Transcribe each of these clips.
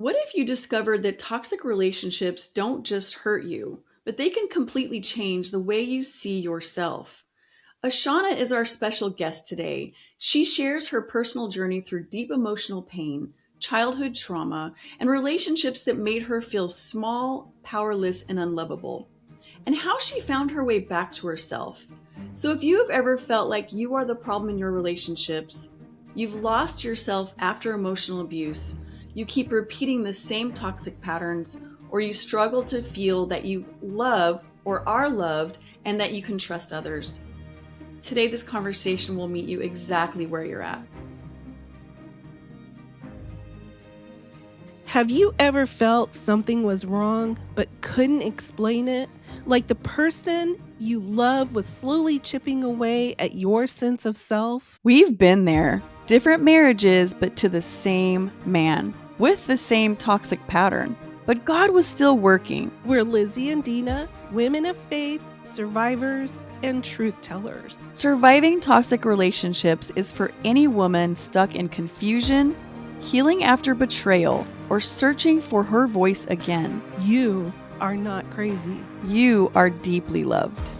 What if you discovered that toxic relationships don't just hurt you, but they can completely change the way you see yourself? Ashana is our special guest today. She shares her personal journey through deep emotional pain, childhood trauma, and relationships that made her feel small, powerless, and unlovable, and how she found her way back to herself. So, if you have ever felt like you are the problem in your relationships, you've lost yourself after emotional abuse, you keep repeating the same toxic patterns, or you struggle to feel that you love or are loved and that you can trust others, today this conversation will meet you exactly where you're at. Have you ever felt something was wrong but couldn't explain it? Like the person you love was slowly chipping away at your sense of self? We've been there. Different marriages, but to the same man, with the same toxic pattern. But God was still working. We're Lizzie and Dina, women of faith, survivors, and truth tellers. Surviving toxic relationships is for any woman stuck in confusion, healing after betrayal, or searching for her voice again. You are not crazy. You are deeply loved.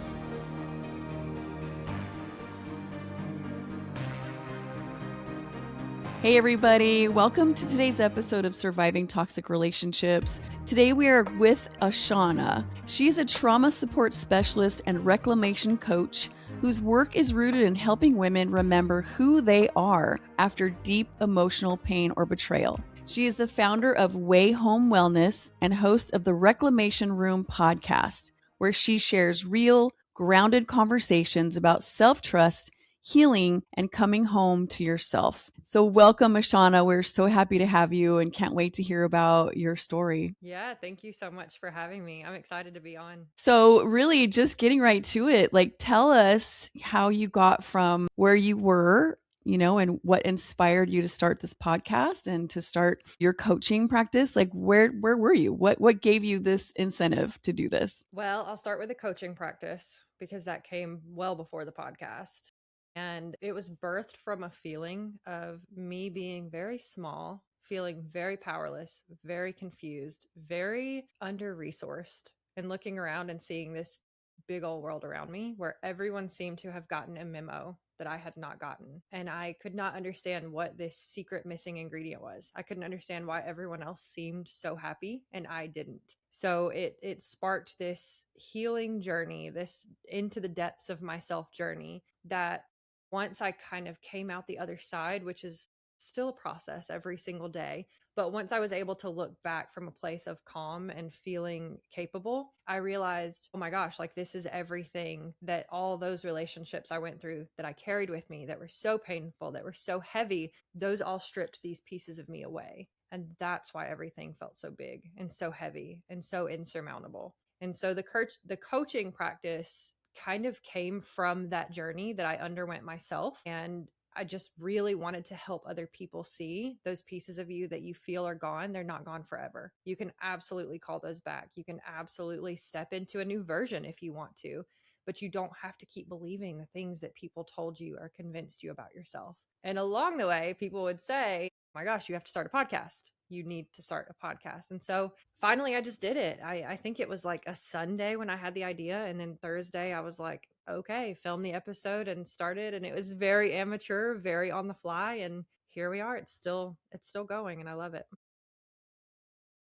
Hey everybody, welcome to today's episode of Surviving Toxic Relationships. Today we are with Ashana. She's a trauma support specialist and reclamation coach whose work is rooted in helping women remember who they are after deep emotional pain or betrayal. She is the founder of Way Home Wellness and host of the Reclamation Room podcast, where she shares real, grounded conversations about self-trust, healing, and coming home to yourself. So welcome, Ashana. We're so happy to have you and can't wait to hear about your story. Yeah, thank you so much for having me. I'm excited to be on. So really just getting right to it, like tell us how you got from where you were, and what inspired you to start this podcast and to start your coaching practice. Like where were you? What gave you this incentive to do this? Well, I'll start with the coaching practice because that came well before the podcast. And it was birthed from a feeling of me being very small, feeling very powerless, very confused, very under resourced, and looking around and seeing this big old world around me where everyone seemed to have gotten a memo that I had not gotten. And I could not understand what this secret missing ingredient was. I couldn't understand why everyone else seemed so happy and I didn't. So it sparked this healing journey, this into the depths of myself journey that once I kind of came out the other side, which is still a process every single day, but once I was able to look back from a place of calm and feeling capable, I realized, oh my gosh, like this is everything that all those relationships I went through that I carried with me that were so painful, that were so heavy, those all stripped these pieces of me away. And that's why everything felt so big and so heavy and so insurmountable. And so the coaching practice kind of came from that journey that I underwent myself. And I just really wanted to help other people see those pieces of you that you feel are gone. They're not gone forever. You can absolutely call those back. You can absolutely step into a new version if you want to, but you don't have to keep believing the things that people told you or convinced you about yourself. And along the way, people would say, oh my gosh, you have to start a podcast. You need to start a podcast. And so finally, I just did it. I think it was like a Sunday when I had the idea. And then Thursday, I was like, okay, film the episode and started. And it was very amateur, very on the fly. And here we are. It's still going and I love it.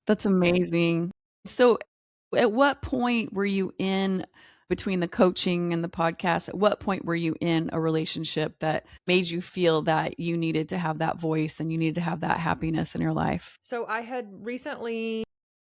That's amazing. So at what point were you in between the coaching and the podcast? At what point were you in a relationship that made you feel that you needed to have that voice and you needed to have that happiness in your life? So I had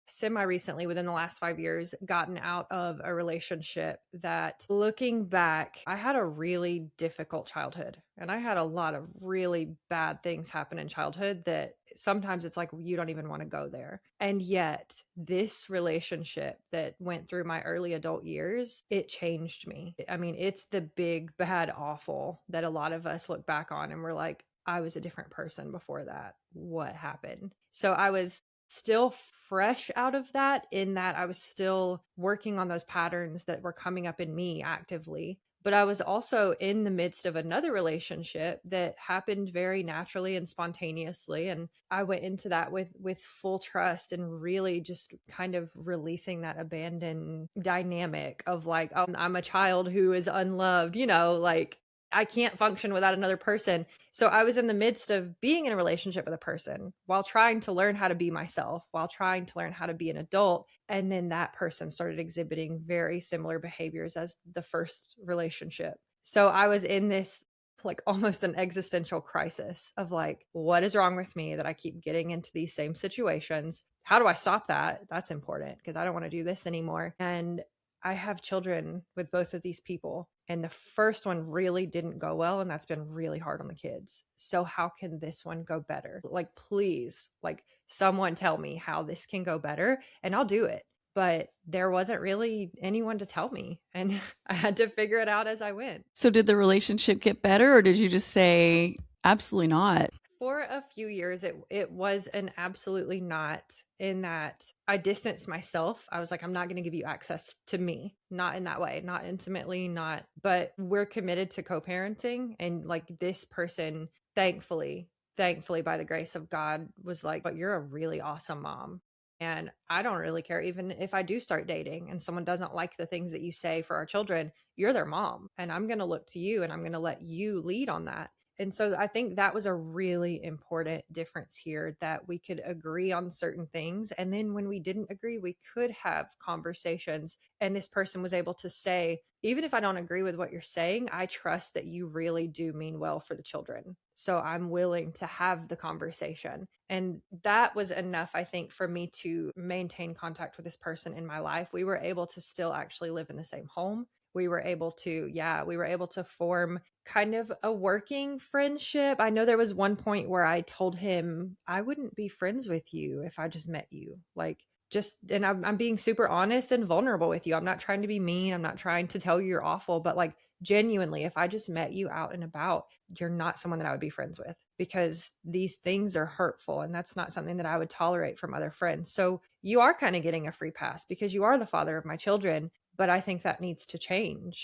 semi recently, within the last 5 years, gotten out of a relationship that, looking back, I had a really difficult childhood and I had a lot of really bad things happen in childhood that sometimes it's like you don't even want to go there. And yet this relationship that went through my early adult years, it changed me. I mean, it's the big bad awful that a lot of us look back on and we're like, I was a different person before that. What happened? So I was still fresh out of that, in that I was still working on those patterns that were coming up in me actively, But I was also in the midst of another relationship that happened very naturally and spontaneously. And I went into that with full trust and really just kind of releasing that abandoned dynamic of like, oh, I'm a child who is unloved, like I can't function without another person. So I was in the midst of being in a relationship with a person while trying to learn how to be myself, while trying to learn how to be an adult. And then that person started exhibiting very similar behaviors as the first relationship. So I was in this like almost an existential crisis of like, what is wrong with me that I keep getting into these same situations? How do I stop that? That's important because I don't want to do this anymore. And I have children with both of these people. And the first one really didn't go well. And that's been really hard on the kids. So, how can this one go better? Like, please, like, someone tell me how this can go better and I'll do it. But there wasn't really anyone to tell me. And I had to figure it out as I went. So did the relationship get better, or did you just say, absolutely not? For a few years, it was an absolutely not, in that I distanced myself. I was like, I'm not going to give you access to me, not in that way, not intimately, not, but we're committed to co-parenting. And like this person, thankfully, by the grace of God, was like, but you're a really awesome mom. And I don't really care, even if I do start dating and someone doesn't like the things that you say for our children, you're their mom. And I'm going to look to you and I'm going to let you lead on that. And so I think that was a really important difference here, that we could agree on certain things. And then when we didn't agree, we could have conversations. And this person was able to say, even if I don't agree with what you're saying, I trust that you really do mean well for the children. So I'm willing to have the conversation. And that was enough, I think, for me to maintain contact with this person in my life. We were able to still actually live in the same home. We were able to form kind of a working friendship. I know there was one point where I told him I wouldn't be friends with you if I just met you. Like, just, and I'm being super honest and vulnerable with you. I'm not trying to be mean. I'm not trying to tell you you're awful, but like, genuinely, if I just met you out and about, you're not someone that I would be friends with, because these things are hurtful and that's not something that I would tolerate from other friends. So you are kind of getting a free pass because you are the father of my children, but I think that needs to change,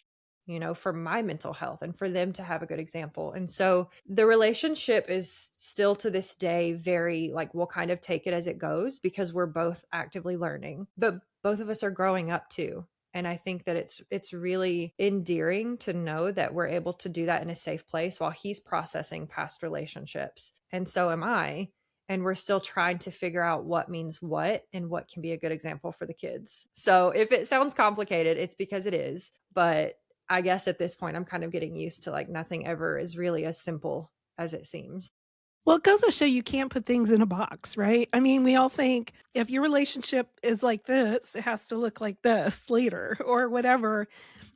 for my mental health and for them to have a good example. And so the relationship is still to this day very like, we'll kind of take it as it goes because we're both actively learning, but both of us are growing up too. And I think that it's really endearing to know that we're able to do that in a safe place while he's processing past relationships. And so am I. And we're still trying to figure out what means what and what can be a good example for the kids. So if it sounds complicated, it's because it is. But I guess at this point, I'm kind of getting used to like nothing ever is really as simple as it seems. Well, it goes to show you can't put things in a box, right? I mean, we all think if your relationship is like this, it has to look like this later or whatever.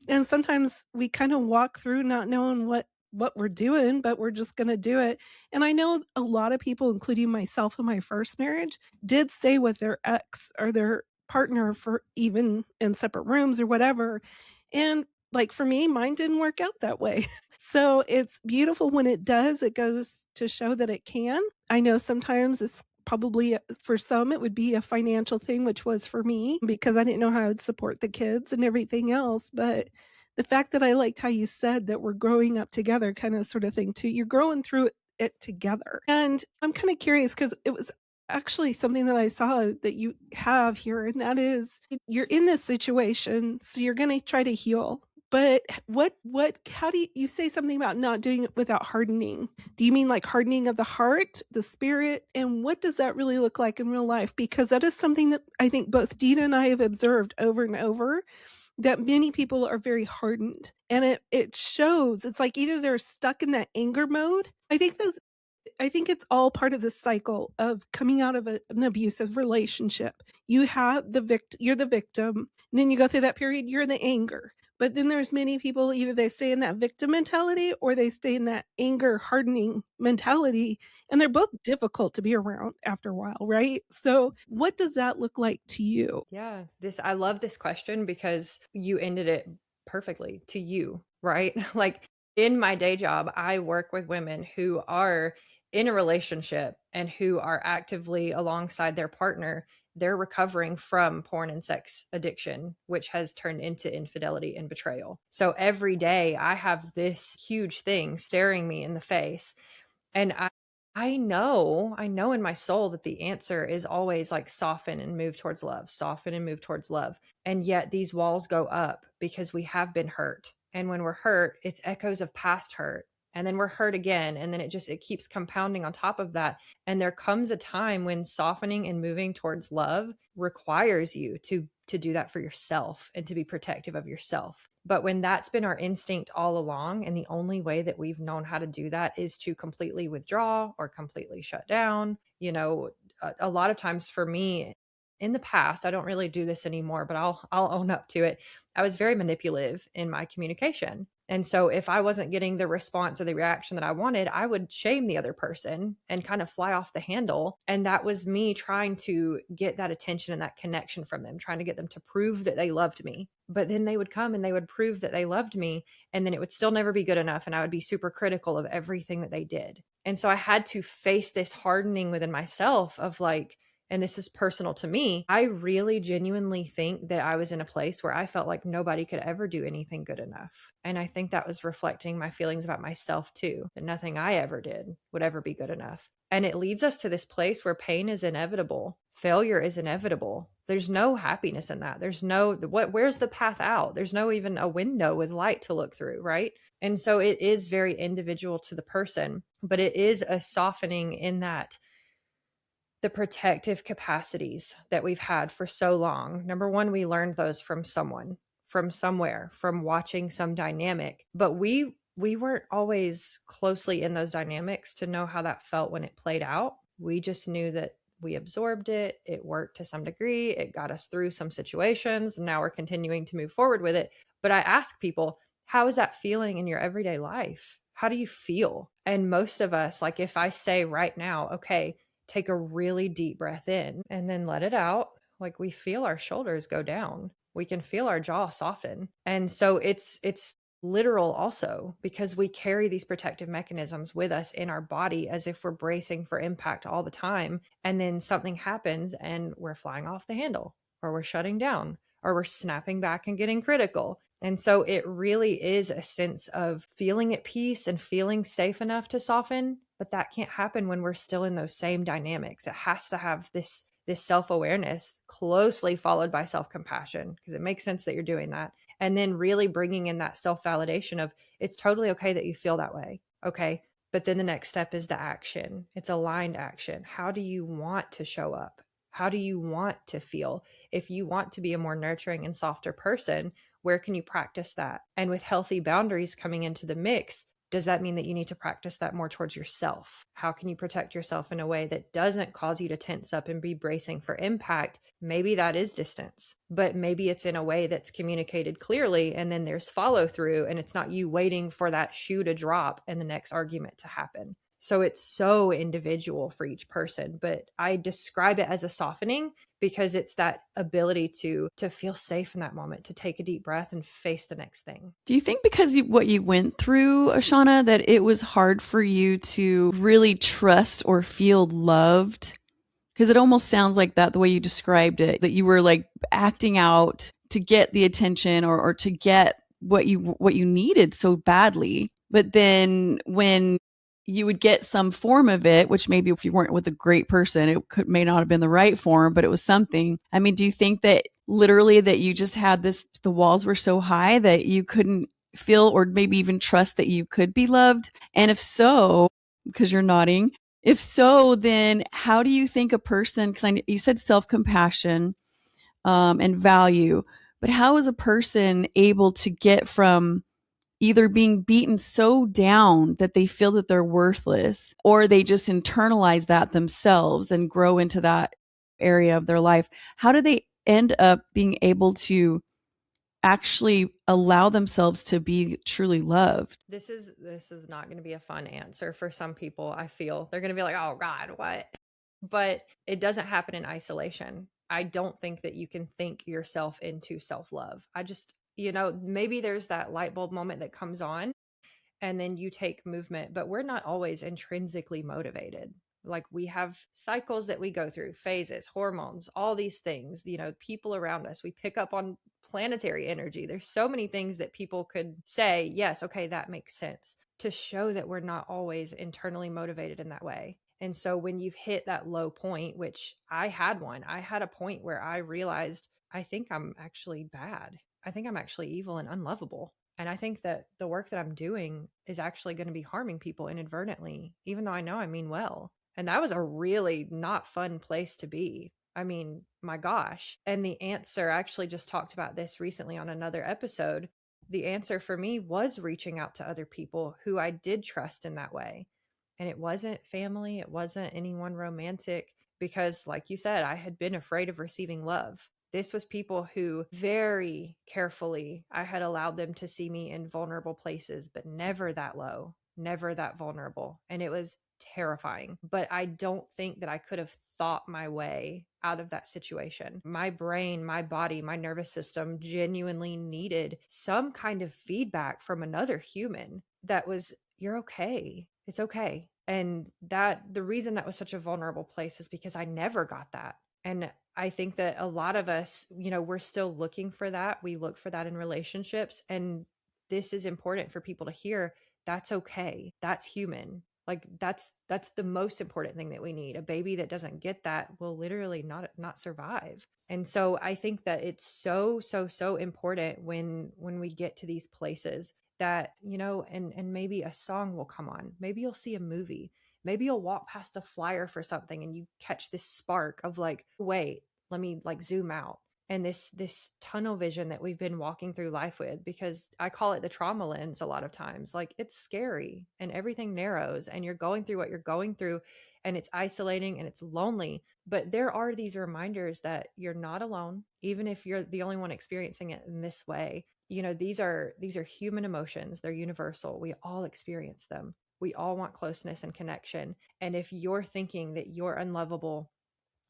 And sometimes we kind of walk through not knowing what we're doing, but we're just going to do it. And I know a lot of people, including myself in my first marriage, did stay with their ex or their partner for even in separate rooms or whatever. And like for me, mine didn't work out that way. So it's beautiful when it does. It goes to show that it can. I know sometimes it's probably for some it would be a financial thing, which was for me because I didn't know how I would support the kids and everything else. But the fact that I liked how you said that we're growing up together kind of sort of thing too. You're growing through it together. And I'm kind of curious because it was actually something that I saw that you have here, and that is you're in this situation, so you're going to try to heal. But how do you say something about not doing it without hardening? Do you mean like hardening of the heart, the spirit? And what does that really look like in real life? Because that is something that I think both Dina and I have observed over and over, that many people are very hardened. And it shows. It's like either they're stuck in that anger mode. I think it's all part of the cycle of coming out of an abusive relationship. You're the victim, and then you go through that period, you're the anger. But then there's many people, either they stay in that victim mentality or they stay in that anger hardening mentality, and they're both difficult to be around after a while, right? So what does that look like to you? Yeah, I love this question because you ended it perfectly, to you, right? Like in my day job, I work with women who are in a relationship and who are actively alongside their partner, they're recovering from porn and sex addiction, which has turned into infidelity and betrayal. So every day I have this huge thing staring me in the face. And I know in my soul that the answer is always like soften and move towards love, soften and move towards love. And yet these walls go up because we have been hurt. And when we're hurt, it's echoes of past hurt. And then we're hurt again. And then it keeps compounding on top of that. And there comes a time when softening and moving towards love requires you to do that for yourself and to be protective of yourself. But when that's been our instinct all along, and the only way that we've known how to do that is to completely withdraw or completely shut down, a lot of times for me in the past, I don't really do this anymore, but I'll own up to it. I was very manipulative in my communication. And so if I wasn't getting the response or the reaction that I wanted, I would shame the other person and kind of fly off the handle. And that was me trying to get that attention and that connection from them, trying to get them to prove that they loved me. But then they would come and they would prove that they loved me. And then it would still never be good enough. And I would be super critical of everything that they did. And so I had to face this hardening within myself of like, and this is personal to me, I really genuinely think that I was in a place where I felt like nobody could ever do anything good enough. And I think that was reflecting my feelings about myself too, that nothing I ever did would ever be good enough. And it leads us to this place where pain is inevitable. Failure is inevitable. There's no happiness in that. Where's the path out? There's no even a window with light to look through, right? And so it is very individual to the person, but it is a softening in that the protective capacities that we've had for so long. Number one, we learned those from someone, from somewhere, from watching some dynamic, but we weren't always closely in those dynamics to know how that felt when it played out. We just knew that we absorbed it. It worked to some degree. It got us through some situations. And now we're continuing to move forward with it. But I ask people, how is that feeling in your everyday life? How do you feel? And most of us, like if I say right now, okay, take a really deep breath in and then let it out, like we feel our shoulders go down. We can feel our jaw soften. And so it's literal also, because we carry these protective mechanisms with us in our body as if we're bracing for impact all the time. And then something happens and we're flying off the handle, or we're shutting down, or we're snapping back and getting critical. And so it really is a sense of feeling at peace and feeling safe enough to soften. But that can't happen when we're still in those same dynamics. It has to have this self-awareness closely followed by self-compassion, because it makes sense that you're doing that. And then really bringing in that self-validation of it's totally okay that you feel that way. Okay. But then the next step is the action. It's aligned action. How do you want to show up? How do you want to feel? If you want to be a more nurturing and softer person, where can you practice that? And with healthy boundaries coming into the mix, does that mean that you need to practice that more towards yourself? How can you protect yourself in a way that doesn't cause you to tense up and be bracing for impact? Maybe that is distance, but maybe it's in a way that's communicated clearly, and then there's follow through, and it's not you waiting for that shoe to drop and the next argument to happen. So it's so individual for each person, but I describe it as a softening because it's that ability to feel safe in that moment, to take a deep breath and face the next thing. Do you think because what you went through, Ashana, that it was hard for you to really trust or feel loved? Because it almost sounds like that, the way you described it, that you were like acting out to get the attention or to get what you needed so badly. But then when you would get some form of it, which maybe if you weren't with a great person, it may not have been the right form, but it was something. I mean, do you think that literally that you just had the walls were so high that you couldn't feel or maybe even trust that you could be loved? And if so, because you're nodding, if so, then how do you think a person, because you said self-compassion and value, but how is a person able to get from either being beaten so down that they feel that they're worthless, or they just internalize that themselves and grow into that area of their life? How do they end up being able to actually allow themselves to be truly loved? This is not going to be a fun answer for some people. I feel they're going to be like, "Oh God, what?" But it doesn't happen in isolation. I don't think that you can think yourself into self-love. I just, maybe there's that light bulb moment that comes on, and then you take movement, but we're not always intrinsically motivated. Like, we have cycles that we go through, phases, hormones, all these things, people around us. We pick up on planetary energy. There's so many things that people could say, yes, okay, that makes sense, to show that we're not always internally motivated in that way. And so when you've hit that low point, which I had a point where I realized, I think I'm actually bad. I think I'm actually evil and unlovable. And I think that the work that I'm doing is actually going to be harming people inadvertently, even though I know I mean well. And that was a really not fun place to be. I mean, my gosh. And the answer, I actually just talked about this recently on another episode. The answer for me was reaching out to other people who I did trust in that way. And it wasn't family, it wasn't anyone romantic, because, like you said, I had been afraid of receiving love. This was people who very carefully, I had allowed them to see me in vulnerable places, but never that low, never that vulnerable. And it was terrifying. But I don't think that I could have thought my way out of that situation. My brain, my body, my nervous system genuinely needed some kind of feedback from another human that was, you're okay. It's okay. And that the reason that was such a vulnerable place is because I never got that. And I think that a lot of us, we're still looking for that. We look for that in relationships. And this is important for people to hear. That's okay. That's human. Like, that's the most important thing that we need. A baby that doesn't get that will literally not survive. And so I think that it's so, so, so important when we get to these places that, and maybe a song will come on. Maybe you'll see a movie. Maybe you'll walk past a flyer for something and you catch this spark of like, wait, let me like zoom out. And this tunnel vision that we've been walking through life with, because I call it the trauma lens a lot of times. Like, it's scary and everything narrows and you're going through what you're going through and it's isolating and it's lonely. But there are these reminders that you're not alone, even if you're the only one experiencing it in this way. These are human emotions. They're universal. We all experience them. We all want closeness and connection. And if you're thinking that you're unlovable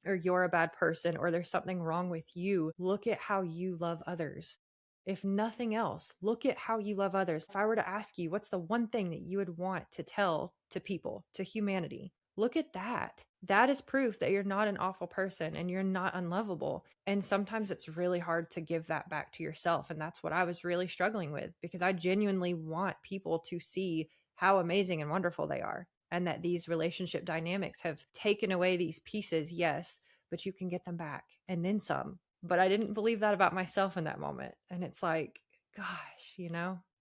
or you're a bad person or there's something wrong with you, look at how you love others. If nothing else, look at how you love others. If I were to ask you, what's the one thing that you would want to tell to people, to humanity? Look at that. That is proof that you're not an awful person and you're not unlovable. And sometimes it's really hard to give that back to yourself. And that's what I was really struggling with, because I genuinely want people to see how amazing and wonderful they are. And that these relationship dynamics have taken away these pieces, yes, but you can get them back and then some. But I didn't believe that about myself in that moment. And it's like, gosh,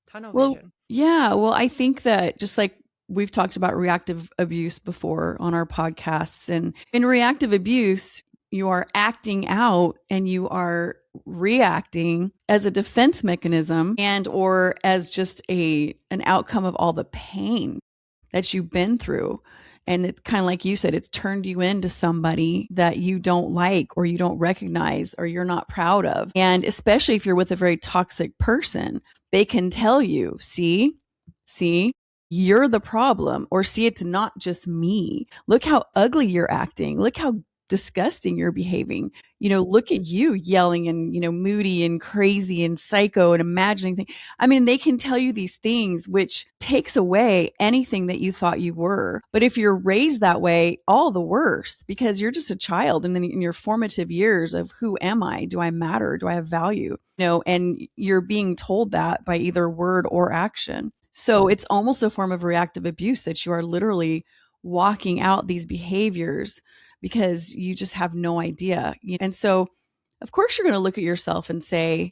tunnel vision. Yeah. Well, I think that just like we've talked about reactive abuse before on our podcasts, and in reactive abuse, you are acting out and you are reacting as a defense mechanism and or as just an outcome of all the pain that you've been through. And it's kind of like you said, it's turned you into somebody that you don't like or you don't recognize or you're not proud of. And especially if you're with a very toxic person, they can tell you, see, you're the problem, or see, it's not just me. Look how ugly you're acting. Look how disgusting you're behaving. Look at you yelling and, moody and crazy and psycho and imagining things. I mean, they can tell you these things, which takes away anything that you thought you were. But if you're raised that way, all the worse, because you're just a child. And in your formative years of who am I? Do I matter? Do I have value? And you're being told that by either word or action. So it's almost a form of reactive abuse that you are literally walking out these behaviors because you just have no idea. And so, of course, you're going to look at yourself and say,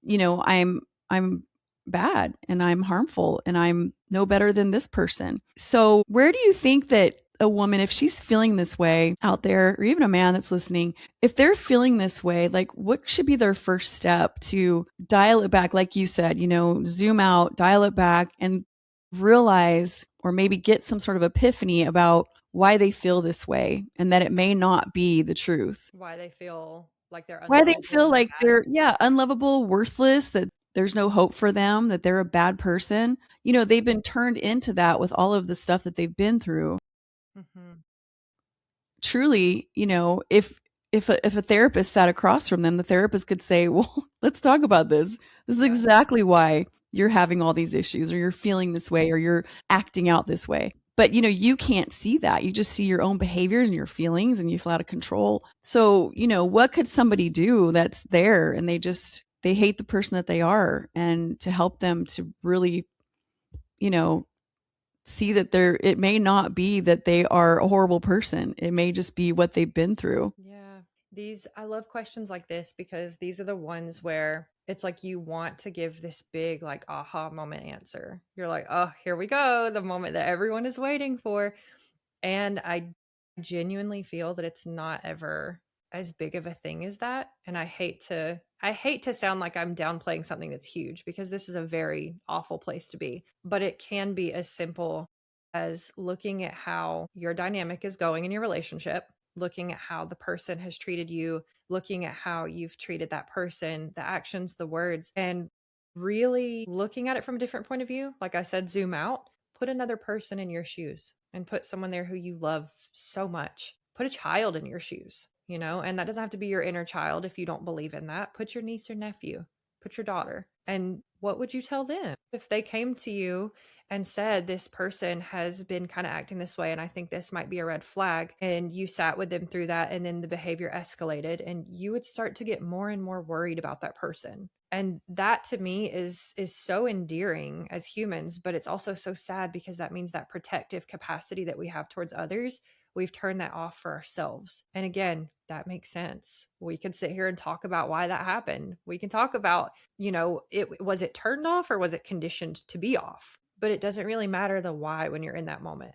I'm bad and I'm harmful and I'm no better than this person. So where do you think that a woman, if she's feeling this way out there, or even a man that's listening, if they're feeling this way, like what should be their first step to dial it back? Like you said, zoom out, dial it back and realize, or maybe get some sort of epiphany about why they feel this way and that it may not be the truth. Why they feel like they're Why they unlovable feel and like bad. they're unlovable, worthless, that there's no hope for them, that they're a bad person. They've been turned into that with all of the stuff that they've been through. Mm-hmm. Truly, if a therapist sat across from them, the therapist could say, well, let's talk about this. This is exactly why you're having all these issues, or you're feeling this way, or you're acting out this way. But you can't see that. You just see your own behaviors and your feelings, and you feel out of control. So, what could somebody do that's there and they hate the person that they are, and to help them to really, see that it may not be that they are a horrible person. It may just be what they've been through. Yeah. I love questions like this because these are the ones where it's like you want to give this big, like, aha moment answer. You're like, oh, here we go, the moment that everyone is waiting for. And I genuinely feel that it's not ever as big of a thing as that. And I hate to sound like I'm downplaying something that's huge, because this is a very awful place to be. But it can be as simple as looking at how your dynamic is going in your relationship, looking at how the person has treated you, looking at how you've treated that person, the actions, the words, and really looking at it from a different point of view. Like I said, zoom out, put another person in your shoes, and put someone there who you love so much. Put a child in your shoes, and that doesn't have to be your inner child if you don't believe in that. Put your niece or nephew, put your daughter. And what would you tell them if they came to you and said, this person has been kind of acting this way, and I think this might be a red flag, and you sat with them through that, and then the behavior escalated, and you would start to get more and more worried about that person. And that to me is so endearing as humans, but it's also so sad, because that means that protective capacity that we have towards others, we've turned that off for ourselves. And again, that makes sense. We could sit here and talk about why that happened. We can talk about, was it turned off or was it conditioned to be off? But it doesn't really matter the why when you're in that moment.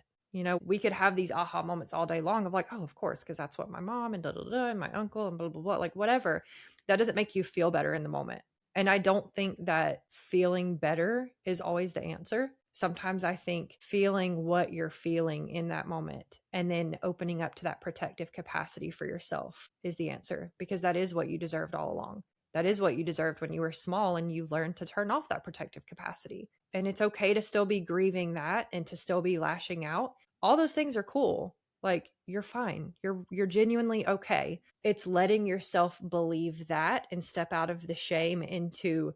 We could have these aha moments all day long of like, oh, of course, because that's what my mom and da da da and my uncle and blah blah blah, like whatever. That doesn't make you feel better in the moment. And I don't think that feeling better is always the answer. Sometimes I think feeling what you're feeling in that moment and then opening up to that protective capacity for yourself is the answer, because that is what you deserved all along. That is what you deserved when you were small and you learned to turn off that protective capacity. And it's okay to still be grieving that and to still be lashing out. All those things are cool. Like, you're fine. You're genuinely okay. It's letting yourself believe that and step out of the shame into,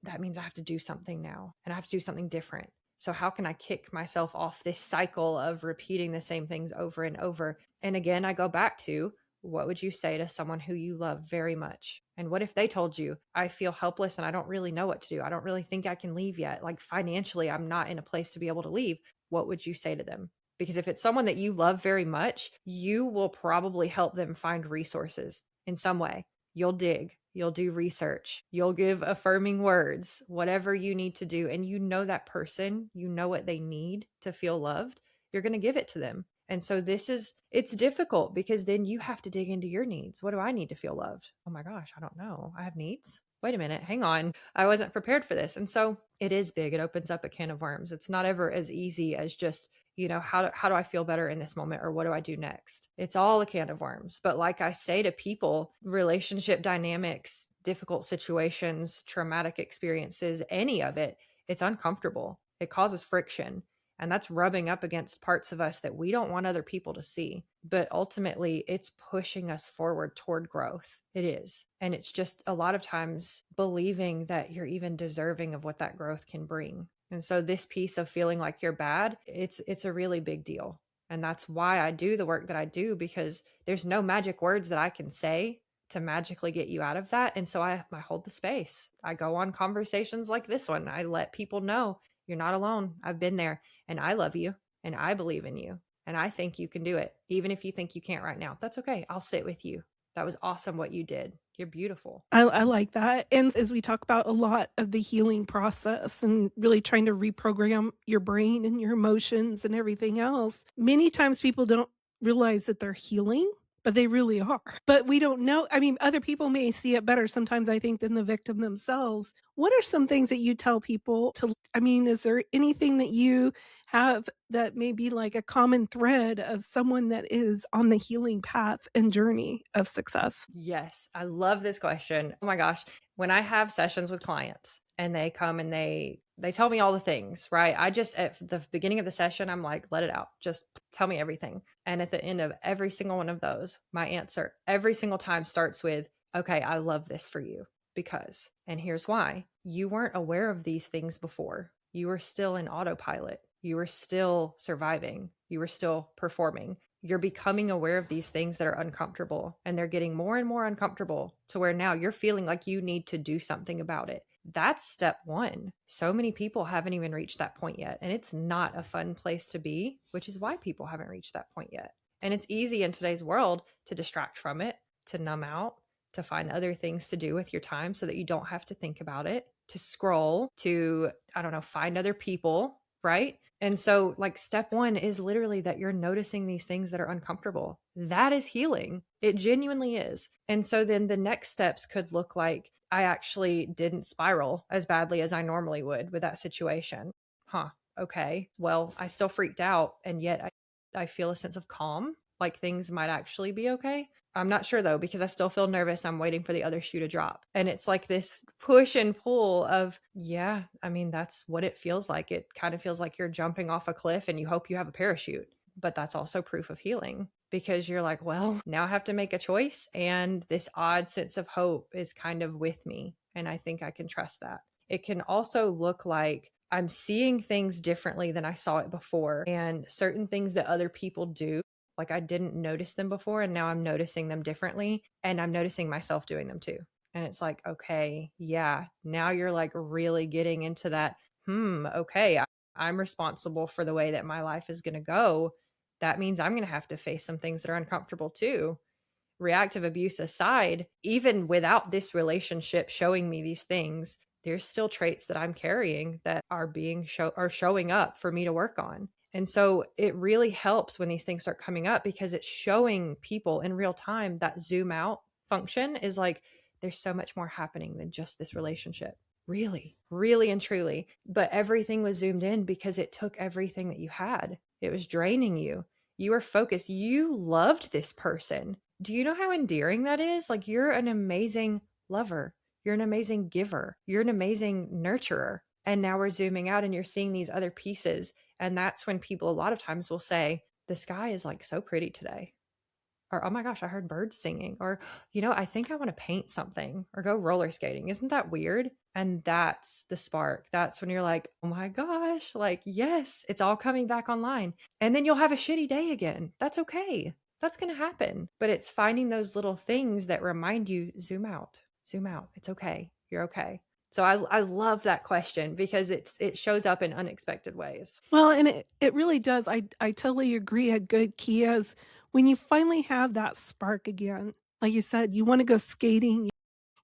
that means I have to do something now, and I have to do something different. So how can I kick myself off this cycle of repeating the same things over and over? And again, I go back to, what would you say to someone who you love very much? And what if they told you, I feel helpless and I don't really know what to do. I don't really think I can leave yet. Like, financially, I'm not in a place to be able to leave. What would you say to them? Because if it's someone that you love very much, you will probably help them find resources in some way. You'll dig, you'll do research, you'll give affirming words, whatever you need to do. And that person, what they need to feel loved, you're going to give it to them. And so it's difficult, because then you have to dig into your needs. What do I need to feel loved? Oh my gosh, I don't know. I have needs. Wait a minute, hang on. I wasn't prepared for this. And so it is big. It opens up a can of worms. It's not ever as easy as just, how do I feel better in this moment, or what do I do next? It's all a can of worms. But like I say to people, relationship dynamics, difficult situations, traumatic experiences, any of it, it's uncomfortable. It causes friction. And that's rubbing up against parts of us that we don't want other people to see. But ultimately, it's pushing us forward toward growth. It is. And it's just a lot of times believing that you're even deserving of what that growth can bring. And so this piece of feeling like you're bad, it's a really big deal. And that's why I do the work that I do, because there's no magic words that I can say to magically get you out of that. And so I hold the space. I go on conversations like this one. I let people know, you're not alone. I've been there, and I love you, and I believe in you, and I think you can do it. Even if you think you can't right now, that's okay. I'll sit with you. That was awesome what you did. You're beautiful. I like that. And as we talk about a lot of the healing process and really trying to reprogram your brain and your emotions and everything else, many times people don't realize that they're healing, but they really are. But we don't know. I mean, other people may see it better sometimes, I think, than the victim themselves. What are some things that you tell people to, I mean, is there anything that you have that may be like a common thread of someone that is on the healing path and journey of success? Yes, I love this question. Oh my gosh. When I have sessions with clients and they come and they tell me all the things, right? I just, at the beginning of the session, I'm like, let it out. Just tell me everything. And at the end of every single one of those, my answer every single time starts with, okay, I love this for you. because, and here's why: you weren't aware of these things before. You were still in autopilot. You were still surviving. You were still performing. You're becoming aware of these things that are uncomfortable, and they're getting more and more uncomfortable to where now you're feeling like you need to do something about it. That's step one. So many people haven't even reached that point yet. And it's not a fun place to be, which is why people haven't reached that point yet. And it's easy in today's world to distract from it, to numb out, to find other things to do with your time so that you don't have to think about it, to scroll, to, I don't know, find other people, right? And so, like, step one is literally that you're noticing these things that are uncomfortable. That is healing. It genuinely is. And so then the next steps could look like, I actually didn't spiral as badly as I normally would with that situation. Huh. Okay. Well, I still freaked out, and yet I feel a sense of calm, like things might actually be okay. I'm not sure though, because I still feel nervous. I'm waiting for the other shoe to drop. And it's like this push and pull of, yeah, I mean, that's what it feels like. It kind of feels like you're jumping off a cliff and you hope you have a parachute. But that's also proof of healing, because you're like, well, now I have to make a choice. And this odd sense of hope is kind of with me. And I think I can trust that. It can also look like I'm seeing things differently than I saw it before. And certain things that other people do, like I didn't notice them before, and now I'm noticing them differently, and I'm noticing myself doing them too. And it's like, okay, yeah, now you're like really getting into that, okay, I'm responsible for the way that my life is going to go. That means I'm going to have to face some things that are uncomfortable too. Reactive abuse aside, even without this relationship showing me these things, there's still traits that I'm carrying that are showing up for me to work on. And so it really helps when these things start coming up, because it's showing people in real time. That zoom out function is like, there's so much more happening than just this relationship. Really, really and truly. But everything was zoomed in because it took everything that you had. It was draining you. You were focused. You loved this person. Do you know how endearing that is? Like, you're an amazing lover. You're an amazing giver. You're an amazing nurturer. And now we're zooming out and you're seeing these other pieces. And that's when people a lot of times will say, the sky is like so pretty today. Or, oh my gosh, I heard birds singing. Or, I think I want to paint something or go roller skating. Isn't that weird? And that's the spark. That's when you're like, oh my gosh, like, yes, it's all coming back online. And then you'll have a shitty day again. That's okay. That's going to happen. But it's finding those little things that remind you, zoom out, zoom out. It's okay. You're okay. So I love that question, because it shows up in unexpected ways. Well, and it really does. I totally agree. A good key is when you finally have that spark again, like you said, you want to go skating.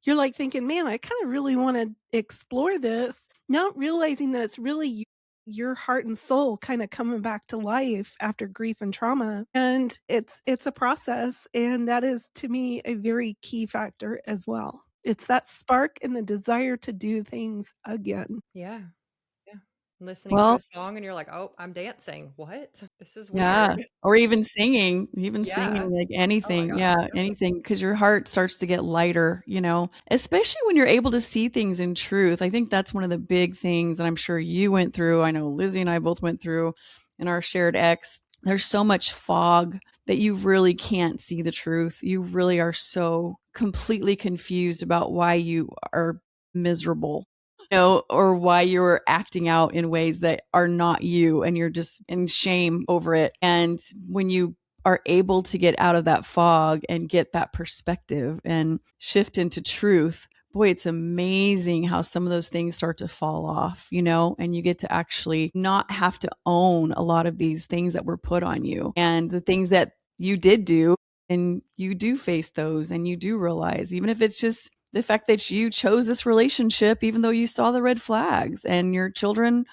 You're like thinking, man, I kind of really want to explore this, not realizing that it's really your heart and soul kind of coming back to life after grief and trauma. And it's a process. And that is, to me, a very key factor as well. It's that spark and the desire to do things again. Yeah. Yeah. Listening to Well, a song and you're like, oh, I'm dancing. What? This is yeah. weird. Or even singing, Yeah. like Oh my anything. gosh. Yeah, anything, because your heart starts to get lighter, especially when you're able to see things in truth. I think that's one of the big things that I'm sure you went through. I know Lizzie and I both went through in our shared ex. There's so much fog that you really can't see the truth. You really are so completely confused about why you are miserable, or why you're acting out in ways that are not you, and you're just in shame over it. And when you are able to get out of that fog and get that perspective and shift into truth, boy, it's amazing how some of those things start to fall off, and you get to actually not have to own a lot of these things that were put on you, and the things that you did do, and you do face those, and you do realize, even if it's just the fact that you chose this relationship, even though you saw the red flags, and your children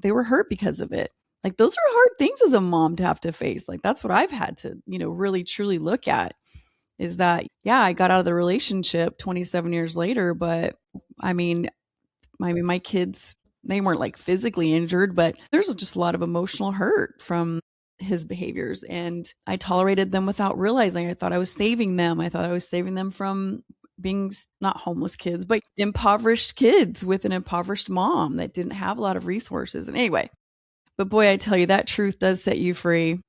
they were hurt because of it. Like, those are hard things as a mom to have to face. Like, that's what I've had to, really truly look at, is that, yeah, I got out of the relationship 27 years later, but I mean, my kids, they weren't like physically injured, but there's just a lot of emotional hurt from his behaviors. And I tolerated them without realizing. I thought I was saving them. I thought I was saving them from being not homeless kids, but impoverished kids with an impoverished mom that didn't have a lot of resources. And anyway, but boy, I tell you, that truth does set you free.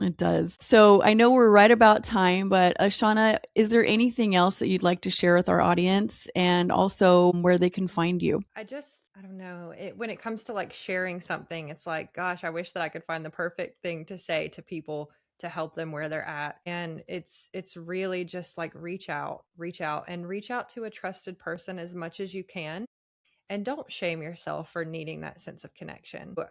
It does. So I know we're right about time, but Ashana, is there anything else that you'd like to share with our audience and also where they can find you? I don't know. When it comes to like sharing something, it's like, gosh, I wish that I could find the perfect thing to say to people to help them where they're at. And it's really just like reach out and reach out to a trusted person as much as you can. And don't shame yourself for needing that sense of connection. But,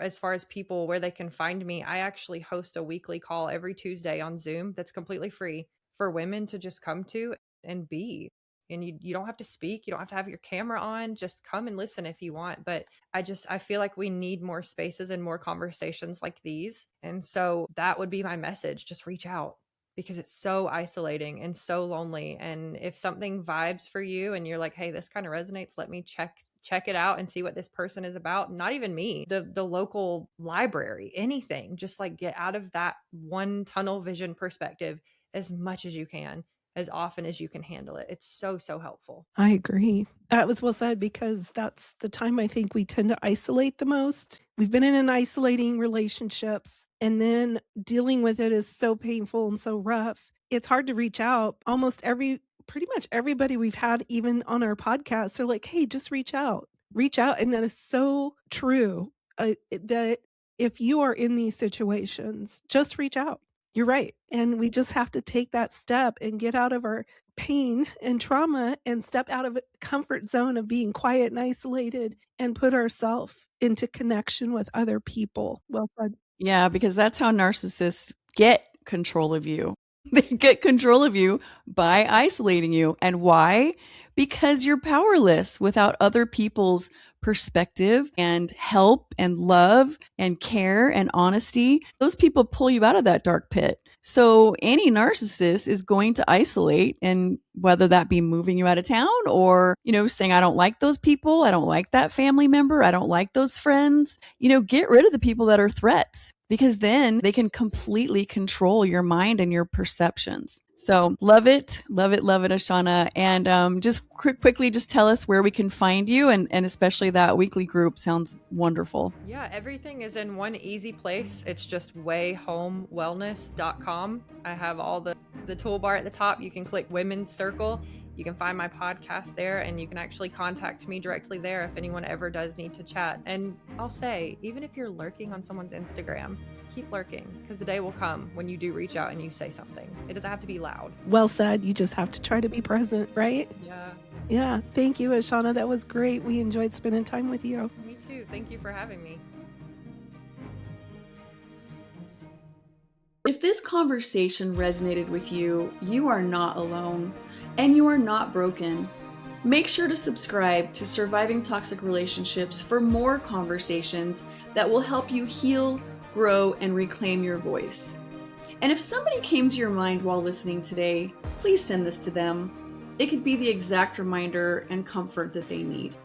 as far as people where they can find me, I actually host a weekly call every Tuesday on Zoom that's completely free for women to just come to and be. And you don't have to speak, you don't have to have your camera on, just come and listen if you want. But I feel like we need more spaces and more conversations like these. And so that would be my message. Just reach out, because it's so isolating and so lonely. And if something vibes for you and you're like, hey, this kind of resonates, let me check it out and see what this person is about. Not even me, the local library, anything. Just like get out of that one tunnel vision perspective as much as you can, as often as you can handle it. It's so, so helpful. I agree. That was well said, because that's the time I think we tend to isolate the most. We've been in an isolating relationships, and then dealing with it is so painful and so rough. It's hard to reach out. Pretty much everybody we've had, even on our podcast, are like, hey, just reach out. Reach out. And that is so true. That if you are in these situations, just reach out. You're right. And we just have to take that step and get out of our pain and trauma and step out of a comfort zone of being quiet and isolated and put ourselves into connection with other people. Well said. Yeah, because that's how narcissists get control of you. They get control of you by isolating you. And why? Because you're powerless without other people's perspective and help and love and care and honesty. Those people pull you out of that dark pit. So any narcissist is going to isolate, and whether that be moving you out of town or, saying, I don't like those people. I don't like that family member. I don't like those friends. Get rid of the people that are threats, because then they can completely control your mind and your perceptions. So love it, Ashana. And just quickly, just tell us where we can find you, and especially that weekly group sounds wonderful. Yeah, everything is in one easy place. It's just wayhomewellness.com. I have all the toolbar at the top. You can click Women's Circle. You can find my podcast there, and you can actually contact me directly there if anyone ever does need to chat. And I'll say, even if you're lurking on someone's Instagram, keep lurking, because the day will come when you do reach out and you say something. It doesn't have to be loud. Well said. You just have to try to be present, right? Yeah. Yeah. Thank you, Ashana. That was great. We enjoyed spending time with you. Me too. Thank you for having me. If this conversation resonated with you, you are not alone, and you are not broken. Make sure to subscribe to Surviving Toxic Relationships for more conversations that will help you heal, grow, and reclaim your voice. And if somebody came to your mind while listening today, please send this to them. It could be the exact reminder and comfort that they need.